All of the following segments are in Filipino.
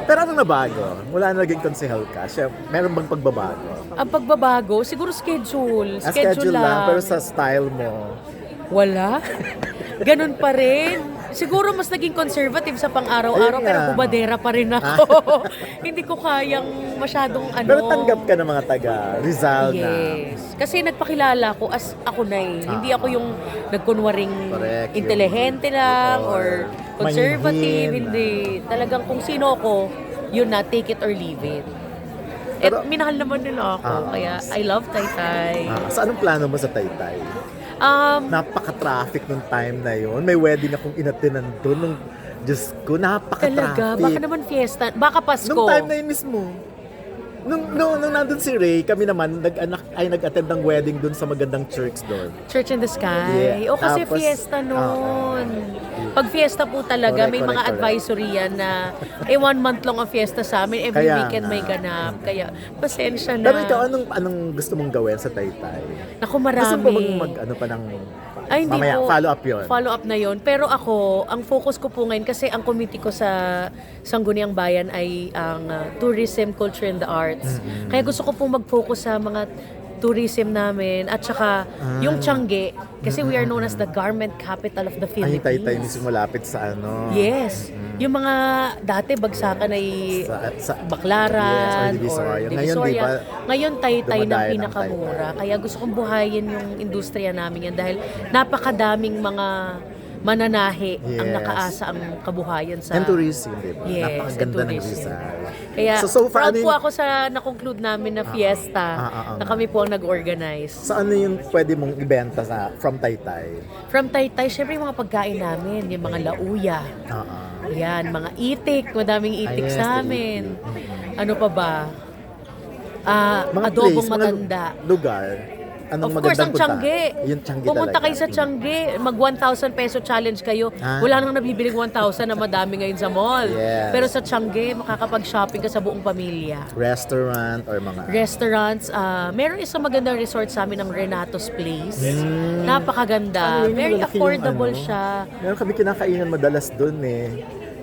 Pero anong nabago? Mula na naging konsehal ka, meron bang pagbabago? Ang pagbabago, siguro schedule. Schedule lang, pero sa style mo. Wala. Ganun pa rin. Siguro mas naging conservative sa pang-araw-araw, Ayun pero nga. bubadera pa rin ako. Hindi ko kayang masyadong ano. Pero tanggap ka ng mga taga Rizal na. Yes. Kasi nagpakilala ko as ako na eh. Hindi ako yung nagkunwaring Correct, yung intelihente lang or or conservative. mahinhin. Hindi. Talagang kung sino ako, yun na, take it or leave it. Pero- At minahal naman nila ako. Kaya I love Taytay. So anong plano mo sa Taytay? Napaka-traffic nung time na yon. May wedding akong inatinan doon. Nung, Diyos ko, napaka-traffic. Talaga? Baka naman fiesta. Baka Pasko. Nung time na yun mismo. Nung nandun si Ray, kami naman nag-attend ng wedding doon sa magandang church doon. Church in the Sky. Yeah. O kasi Tapos, fiesta noon. Pag fiesta po talaga, Correct, may mga correct. advisory yan na 1 month long ang fiesta sa amin. Every Kaya weekend nga. may ganap. Kaya pasensya na. Pero ikaw, anong gusto mong gawin sa Taytay? Naku, marami. Gusto mo ba mag Ay, hindi mamaya, po. follow up yun? Follow up na yon. Pero ako, ang focus ko po ngayon, kasi ang committee ko sa Sangguniang Bayan ay ang tourism, culture, and the arts. Kaya gusto ko po mag-focus sa mga tourism namin at saka yung Tiangge, kasi we are known as the garment capital of the Ay, yung Philippines. Taytay mismo malapit sa ano. Yes. Yung mga dati bagsakan ay Sa Baklaran yes, or Divisoria. or Ngayon, di ba, Ngayon Taytay na dumadayo ng pinakamura. Kaya gusto kong buhayin yung industriya namin yan dahil napakadaming mga mananahi ang Yes. nakaasa ang kabuhayan sa... And tourism, di ba? Yes, Napakaganda and ng tourism. Rizal. Kaya So far, proud ano po yung- ako sa na-conclude namin na fiesta na kami po ang nag-organize. So ano yung pwede mong ibenta from Taytay? From Taytay, syempre yung mga pagkain namin, yung mga lauya. Yan, mga itik, madaming itik yes, sa the amin. itik. Ano pa ba? Mga Adobong place, mga matanda. lugar. Anong Of course, magandang ang Tiangge. Yung Tiangge Pumunta talaga. kayo sa Tiangge, mag 1,000 peso challenge kayo. Wala nang nabibiling 1,000 na madami ngayon sa mall. Yes. Pero sa Tiangge, makakapag-shopping ka sa buong pamilya. Restaurant or mga... Restaurants, meron isang magandang resort sa amin ng Renato's Place. Napakaganda. Ano yun, Very malaki yung affordable ano? siya. Meron kami kinakainan madalas doon eh.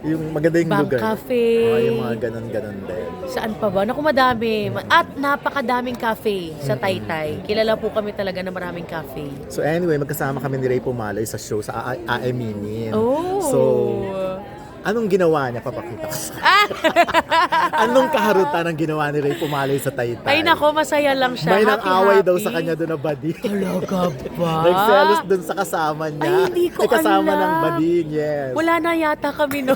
Yung maganda yung Bank lugar. Cafe. Yung mga ganon-ganon din. Saan pa ba? Naku, madami. At napakadaming cafe sa Taytay. Kilala po kami talaga na maraming cafe. So anyway, magkasama kami ni Ray Pumalay sa show sa Aeminin. Oh! So, anong ginawa niya? Papakita ko sa Anong kaharutan ang ginawa ni Ray Pumalay sa Taytay? Ay nako, masaya lang siya. May nang-away Happy, daw happy. sa kanya doon na badi. Talaga ba? Nagselos doon sa kasama niya. Ay, hindi ko kasama alam. ng bading, yes. Wala na yata kami no.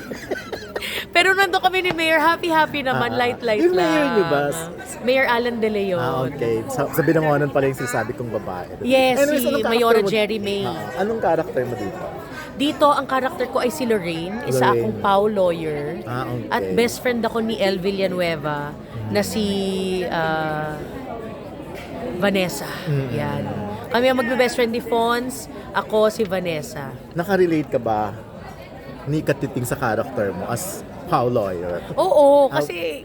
Pero nandun kami ni Mayor, happy naman, light Yung lang. mayor niyo ba? Mayor Alan De Leon. Okay. Sa binangonan pala yung sinasabi kong babae. Yes, Anyways, si anong character Mayora mo- Jerry May. Anong character mo dito? Dito, ang karakter ko ay si Lorraine, isa Lorraine. akong PAW lawyer. Okay. At best friend ako ni El Villanueva na si Vanessa. Yan. Kami ang magbe-best friend ni Fons, ako si Vanessa. Nakarelate ka ba ni Katiting sa character mo as PAW lawyer? Oo, kasi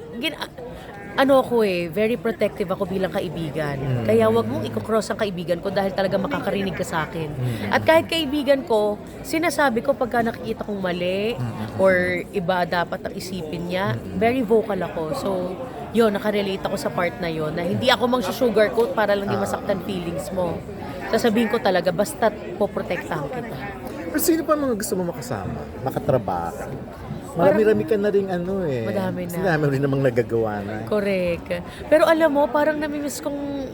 ano ako very protective ako bilang kaibigan. Kaya wag mong i-cross ang kaibigan ko dahil talaga makakarinig ka sa akin. At kahit kaibigan ko, sinasabi ko pagka nakikita kong mali or iba dapat ang isipin niya, very vocal ako. So, yun, nakarelate ako sa part na yun na hindi ako mang sugarcoat para lang di masaktan feelings mo. Sasabihin ko talaga, basta't poprotektahan kita. Pero sino pa mga gusto mo makasama? Makatrabaho? Marami-rami ka na rin Madami na. Sinami rin namang nagagawa na. Correct. Pero alam mo, parang namimiss kong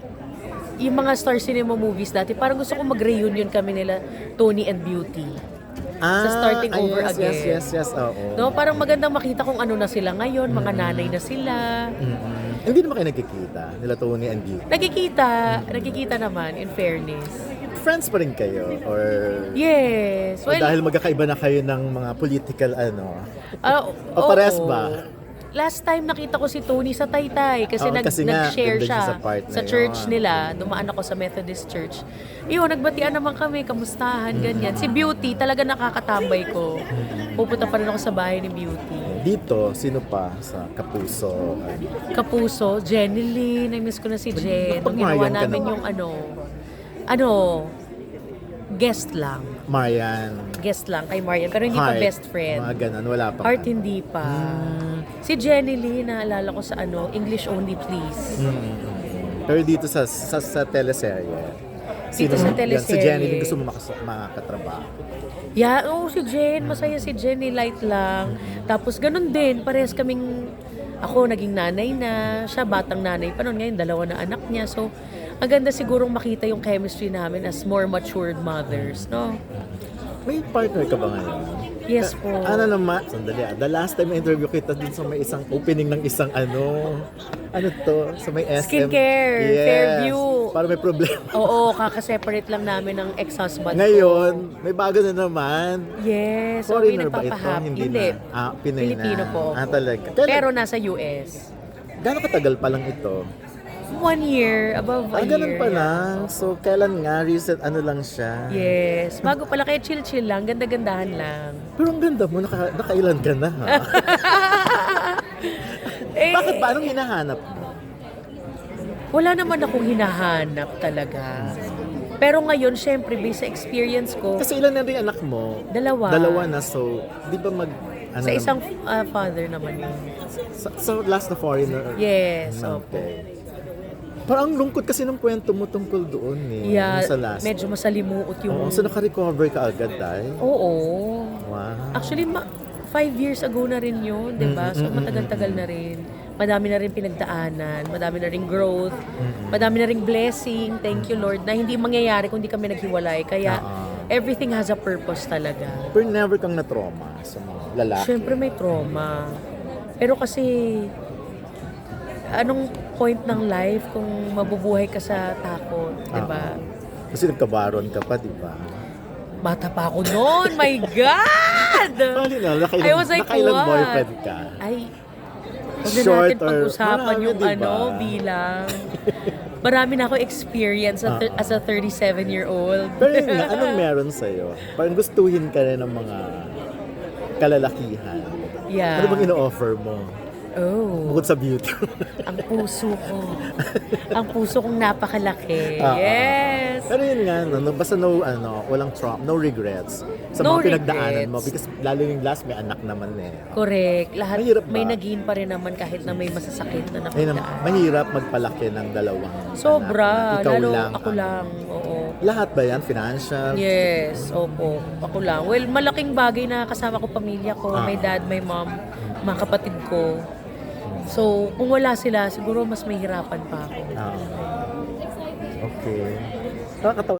yung mga Star Cinema movies dati, parang gusto kong mag-reunion kami nila, Tony and Beauty. Sa starting over yes, again. Yes, oo. No, parang magandang makita kung ano na sila ngayon, mga nanay na sila. Hindi naman kayo nagkikita, nila Tony and Beauty. Nakikita naman, in fairness. Friends pa rin kayo? Or Yes. o dahil magkakaiba na kayo ng mga political O oo. pares ba? Last time nakita ko si Tony sa Taytay kasi, Oo, kasi nga, nag-share nandun siya siya sa part na sa church yun. nila. Dumaan ako sa Methodist Church. Iyon, nagbatian naman kami, kamustahan, ganyan. Si Beauty, talaga nakakatambay ko. Pupunta pa rin ako sa bahay ni Beauty. Dito, sino pa sa Kapuso? Kapuso, Jenny Lee, na-miss ko na si Jen. Nung Napagmayan ginawa ka namin naman. yung guest lang. Marian. Guest lang kay Marian. Pero hindi pa Heart. best friend. Mga ganun, wala pa. Heart hindi pa. Si Jenny Lee, naalala ko sa English Only Please. Pero dito sa teleserye. Dito sa yan? teleserye. Si Jenny din gusto mo makatrabaho. Yeah, si Jen. Masaya si Jenny, light lang. Tapos ganun din, parehas kaming, ako naging nanay na, siya batang nanay pa noon, ngayon 2 na anak niya. So, ang ganda sigurong makita yung chemistry namin as more matured mothers, no? May partner ka ba ngayon? Yes po. Ano naman? Sandali. The last time na interview kita dun sa may isang opening ng isang ano to? Sa may SM. Skincare, Yes. Fairview. Para may problema. Oo, kakaseparate lang namin ng ex-husband ko. Ngayon, may bago na naman. Yes. So, Foreigner ba ito? nagpapahappy. Hindi Hindi. na. Pinoy Filipino na. po. Talaga. Pero nasa US. Gano'ng katagal pa lang ito? 1 year, above a year. Ganun pa lang. So, kailan nga? Recent ano lang siya? Yes. Bago pala kaya chill-chill lang, ganda-gandahan lang. Pero ang ganda mo, nakailan ka na ha? Eh, Bakit ba? Anong hinahanap mo? wala naman akong hinahanap talaga. Pero ngayon, syempre, based sa experience ko, Kasi ilan na rin anak mo? 2. 2 na, so, di ba Sa isang father naman yun. So, last na foreigner? Yes, opo. Okay. Parang ang lungkot kasi ng kwento mo tungkol doon eh. Yeah, yung sa last. medyo masalimuot yung... Oo, so naka-recover ka agad dahil? Oo. Wow. Actually, 5 years ago na rin yun, di ba? So, matagal-tagal na rin. Madami na rin pinagdaanan, madami na rin growth, madami na rin blessing, thank you Lord, na hindi mangyayari kung di kami naghiwalay. Kaya, everything has a purpose talaga. Pero never kang na-trauma sa mga lalaki. Siyempre may trauma. Pero kasi, anong point ng life kung mabubuhay ka sa takot, di ba? Kasi nagkabaron ka pa, di ba? Bata pa ako noon, my God! Bali na, I was like, nakailang what? boyfriend ka? Ay, huwag na Short natin or pag-usapan marami, yung diba? bilang. Marami na ako experience as a 37-year-old. Pero yun nga, anong meron sa'yo? Parang gustuhin ka rin ng mga kalalakihan. Yeah. Ano bang ino-offer mo? Oh, Bukod sa beauty. ang puso ko. Ang puso kong napakalaki. Ah, Yes. Pero yun nga, basta walang trauma, no regrets sa No mga pinagdaanan regrets. mo. Because lalo yung last, may anak naman eh. Correct. Lahat Mahirap ba? may naging pa rin naman kahit na may masasakit na Ayun, napagdaan. mahirap magpalaki ng 2 Sobra. anak na ikaw Lalo lang. ako lang. Oo. Lahat ba yan? Financial? Yes, opo. Ako lang. Well, malaking bagay na kasama ko pamilya ko, my dad, my mom, mga kapatid ko. So, kung wala sila, siguro mas mahirapan pa ako. Okay. Nakakatawa.